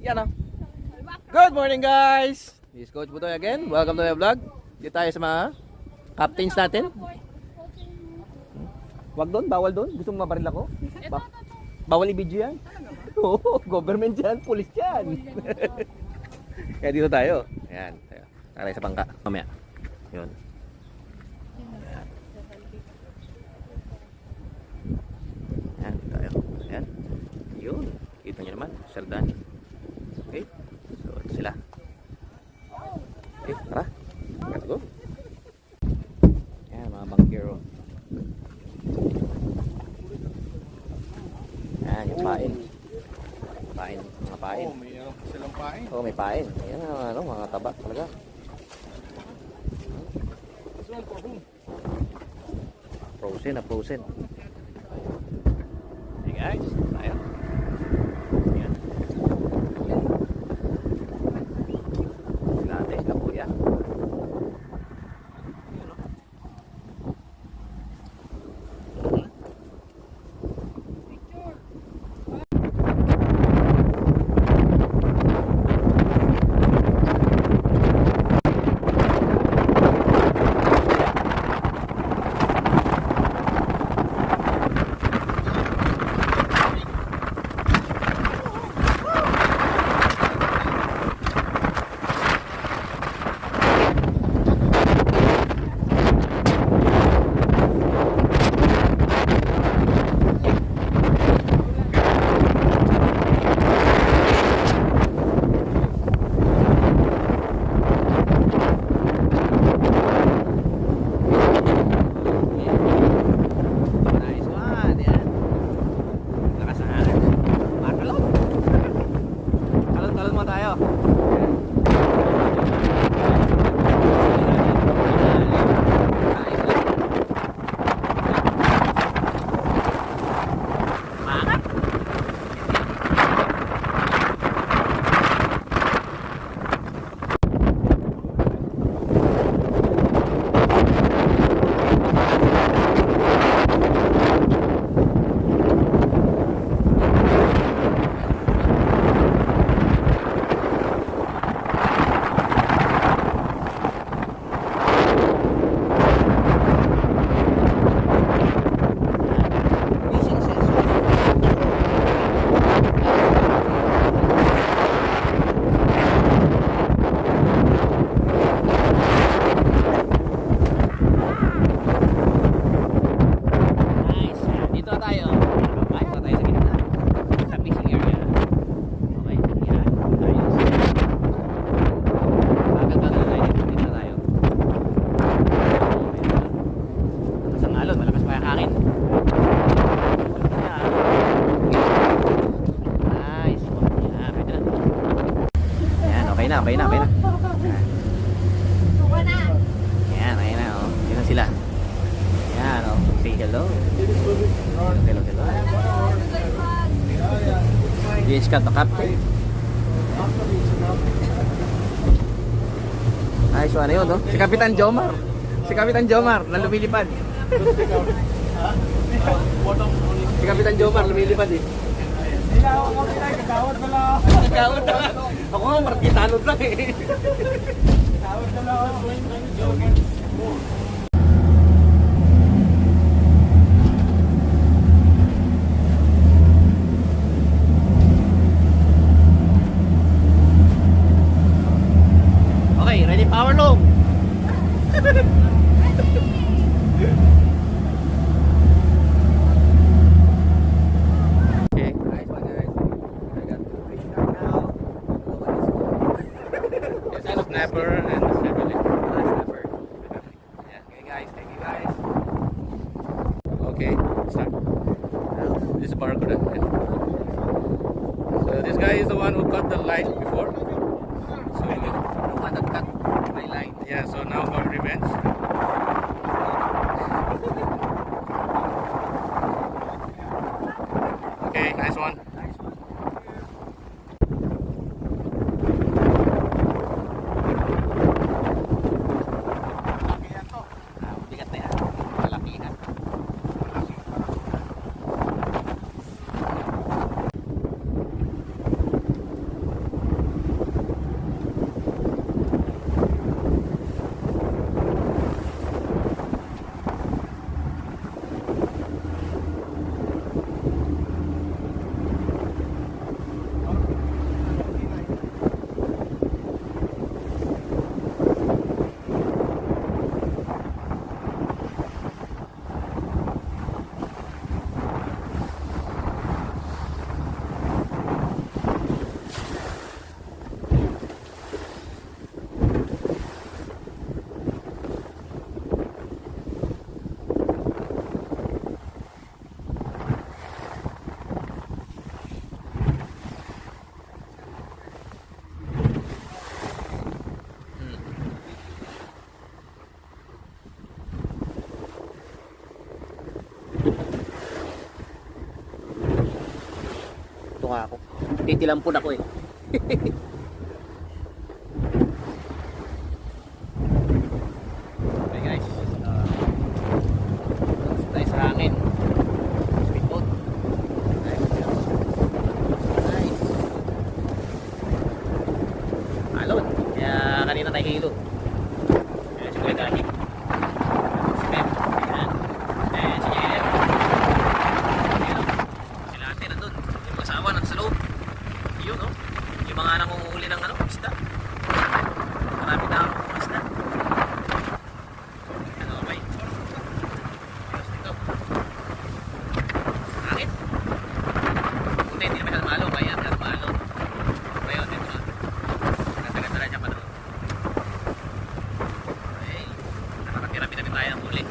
Yan o. Good morning guys! This is Coach Butoy again. Welcome to my vlog. Dito tayo sa mga captains natin. Wag doon, bawal doon. Gusto mo mabaril ako? Bawal i-video yan. Oo, government yan, police yan. Kaya dito tayo. Ayan, tayo. Tayo sa bangka. Mamaya. Yun. Ayan. Ayan, dito tayo. Ayan. Yun. Kita nyo naman, Sardan. Okay. So, ito sila. Okay, tara. Let's go. Ayan, mga bangkero. Ayan, yung pain. Pain, mga pain. Oh, may silang pain. Oo, may pain. Ayan, mga taba talaga. Frozen na frozen. Hey guys, tayo. Ayan. Sila ate, sila kuya. Ayan o. Nice one, yan. Lakas ng hangin. Matalon. Talon-talon mo tayo. Mangat. Nice. Dito na tayo. Okay, dito tayo sa gitna. Sa fishing area. Okay, yan. Ayos. Bagal-bagal na tayo dito. Dito na tayo. Malakas ang alon. Malakas pa yung hangin. Yan. Nice. Yan, pwede na. Yan, okay na, okay na, okay na. Yan, ayun na, oh. Yun na sila. Yan, oh. Say hello. Hello, hello. Yes, ka to captain. Ay, so ano yun, no? Si Kapitan Jomar. Si Kapitan Jomar na lumilipad. Si Kapitan Jomar lumilipad eh. Kagawad na lang. Kagawad na lang. Ako nga, markitanod lang eh. Kagawad na lang. Okay, ready power low. Okay, nice one guys. I got two fish right now. Yes, and snapper and snapper. Snapper. Yeah, okay guys, thank you guys. Okay, start. This is barcode. So this guy is the one who cut the line before. So the one that cut my line. Yeah, so now got revenge. Okay, nice one. Nice one. Bigat na yan. Malakihan. Naguguto nga ako. Titilampon ako eh. Okay guys. Tayo sa hangin. Speedboat. Nice. Alon. Kaya kanina tayo hilo. Kaya si Kuya Dani. Si Mem. Ayan. Eh, si Jelen. Sila ate nandun. Yung asawa nandun sa loob. Yun oh. Yung mga nangunguhuli ng isda. Marami na akong isda. Ano okay? Ayos dito. Sakit. Buti hindi na masyadong malo. Kaya masyadong malo. Ngayon dito na. Ganda-ganda dyan pa na. Okay. Nakakatira-pinamin tayo ng huli.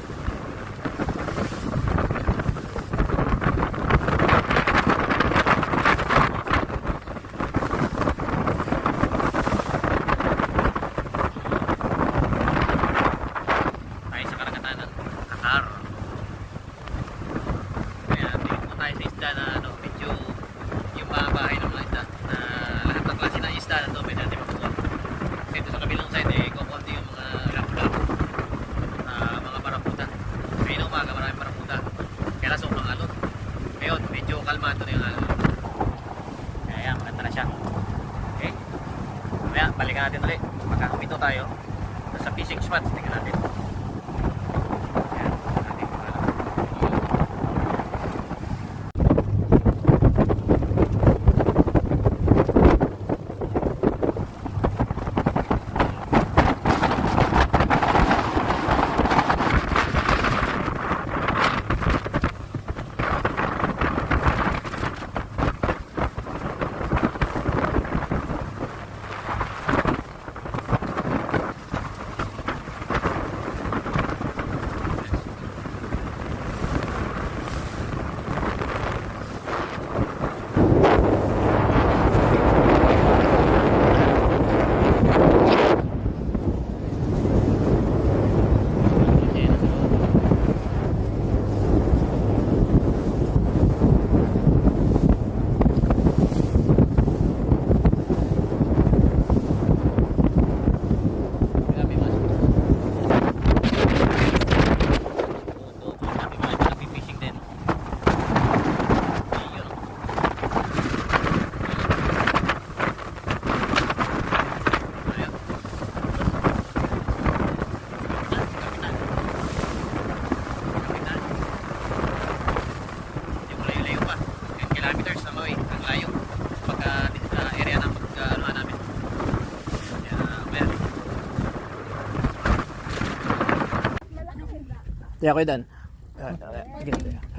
Tayo sa karagatan ng Qatar. Kaya tingin po tayo sa isda na medyo yung mga bahay ng mga isda na lahat ng klase ng isda na pwede natin makuha. Kasi ito sa kabilang side kukunti yung mga lapu-lapu na mga barakuda. Kaya na umaga maraming barakuda. Kaya lang sobrang alon. Ngayon medyo kalmado na yung alon. Kaya yan, maganda na siya. Okay? Kaya balikan natin ulit. Magkakamito tayo sa fishing spots. Tingnan natin. Ayan, natin yung alon. Grabe mas. Grabe mga ito nagpipishing din. Ayun. Ayun. Kapitan. Kapitan. Hindi mo layo-layo pa. 10 kilometers na maway. Ang layo. Pagka area ng pagka namin. Kaya Kaya ko dan.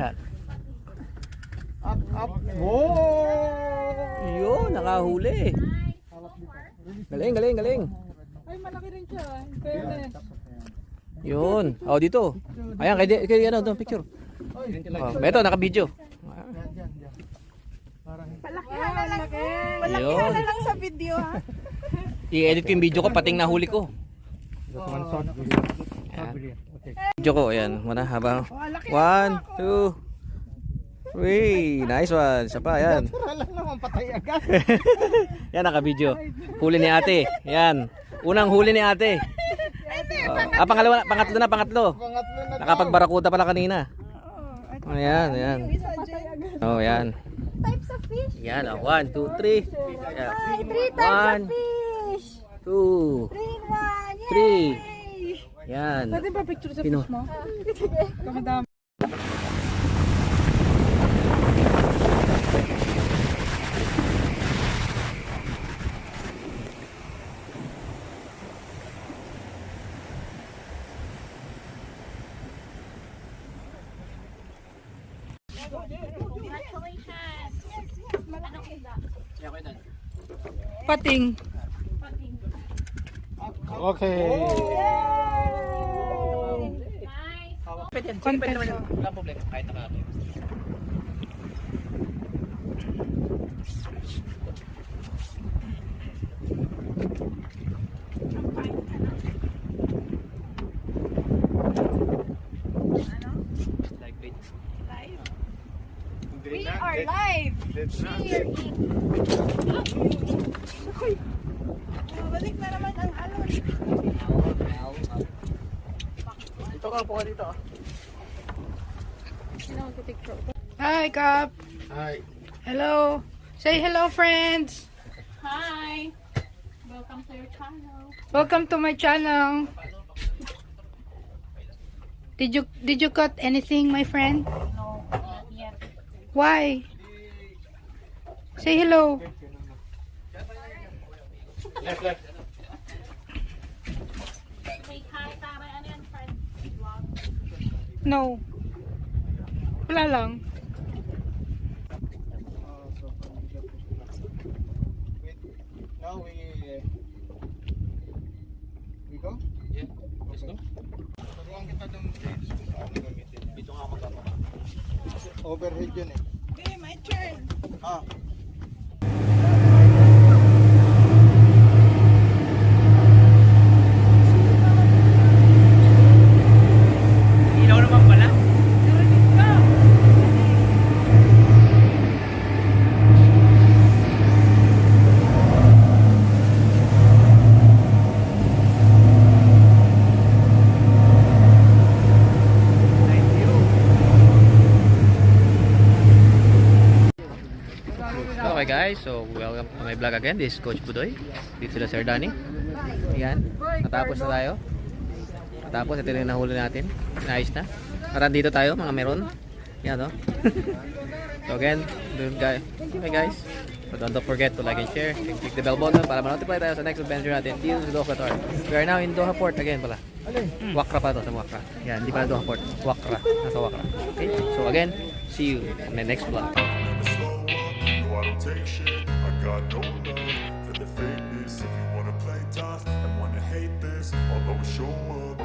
Yan. Up. Whoa! Yun, nakahuli. Galing. Ay, malaki rin siya. Fairness. Yun. Oh, dito. Ayan, kay ano, doon picture. Oh, ito naka-video. Palaki na lang. Yun. lang sa video, ha? I-edit ko yung video ko pating nahuli ko. Ayan. Video ko, ayan. Muna habang 1, 2, 3. Nice one. Isa pa, ayan. lang naman patay agad. Yan, naka-video. Huli ni ate. Yan. Unang huli ni ate. Pangatlo. Pangatlo na Nakapagbarakuda pala kanina. Ayan. Oh, yan. Types of fish. Yan, 1, 2, 3. Ayan. Ay, 3 types of 1, fish. 2, 3 in 1. 3. Yan. Pwede ba picture sa Pino. fish mo? Kamadami. Pating. Okay. Pwede naman yun. Wala problema. Kahit naka-ano. We are live. Balik na naman ang alon. Dito ka, puka dito. Hi, Kap. Hi. Hello. Say hello, friends. Hi! Welcome to your channel. Welcome to my channel. Did you cut anything, my friend? No, not yet. Why? Say hello. Say hi, Tara. Ano yan, friend? Vlog. No. Wala lang. Wait. Now we go? Yeah, let's go. Turuan kita ng stage kung paano gamitin yan. Dito nga ako magkakama. Overhead yun eh. Okay, my turn. Ah. Ilaw naman pala. Okay guys, so welcome to my vlog again. This is Coach Budoy. Dito sila Sir Danny. Ayan, natapos na tayo. Natapos, ito yung nahuli natin. Nice na. At dito tayo, mga meron. Yan, no? So again, okay guys. So don't forget to like and share. Click the bell button para ma-notify tayo sa next adventure natin dito sa Doha Qatar. We are now in Doha Port again pala. Wakra pa to, sa Wakra. Yan, hindi pala Doha Port. Wakra. Nasa Wakra. Okay, so again, see you in the next vlog. No, I don't take shit. I got no love for the fakeness. If you wanna play tough and wanna hate this, I'll always show up.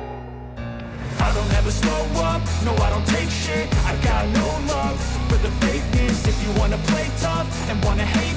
I don't ever slow up. No, I don't take shit. I got no love for the fakeness. If you wanna play tough and wanna hate